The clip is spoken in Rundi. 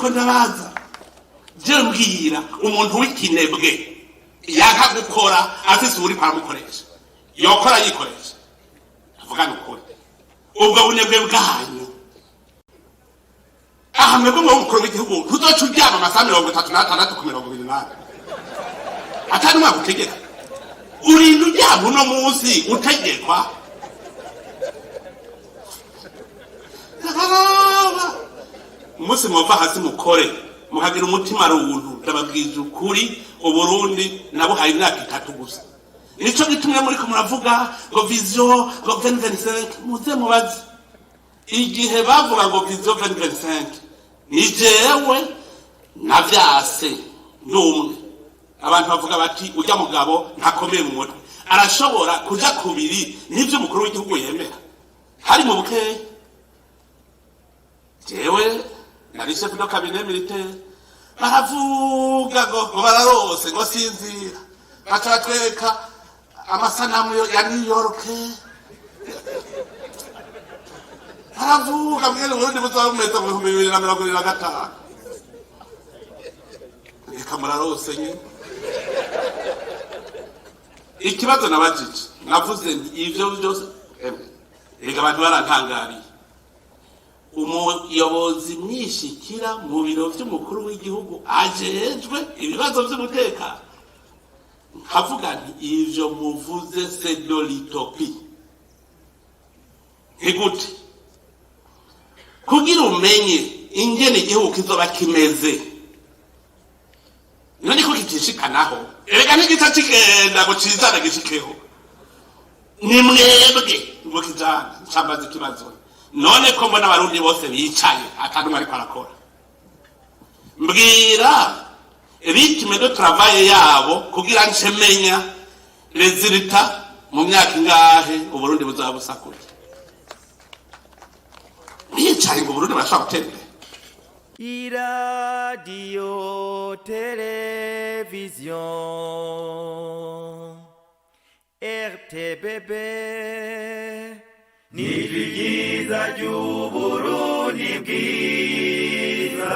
ndiko ndabaza je mbwira umuntu w'ikinebwe yanka gukora afise uri paramukoresha yokora yikoresha avuga nukuri ubwo bunebwe bwanyu mwebwe umukuru w'igihugu tuzoca uryama amasaha 36 ku 28 atari mwagutegeka urinda uryama uno munsi utegekwa umunsi muva hasi mukore mukagira umutima runtu ndababwije ukuri uburundi nabo hari imyaka 3 gusa nico gitumwe muri ko muravuga ngo vision ngo 2025 muze mubaze igihe bavuga ngo vision 2025 ni jewe navyase numwe abantu bavuga bati ujya mugabo ntakomeye mu mutwe arashobora kuja kubiri nivyo mukuru w'igihugu yemera hari mu buke jewe nari chef de cabinet militaire baravuga ngo bararose ngo sinzira batweka amasanamu ya New York baravuga mwene ubundi buzamumeza mu 2025 reka murarose nye ikibazo nabajije navuze ivyo byose reka abantu barantangariye umuyobozi mwishikira mu biro vy'umukuru w'igihugu ajejwe ibibazo vy'umutekano havuga nti ivyo muvuze c'est de l'utopie igute kugira umenye ingene igihugu kizoba kimeze none ko kitishikanaho erega n'igita kigenda ngo cizana gishikeho ni mwebwe ngo kijana cyambaza ikibazo none ko mbona abarundi bose bicaye atanumwe ariko arakora mbwira rythme de travail yabo kugira nshemenya resultat mu myaka ingahe uburundi buzabusakura bicaye ngo uburundi bashaka gutera Radio Television RTBB Nijwi ryiza ry'Uburundi bwiza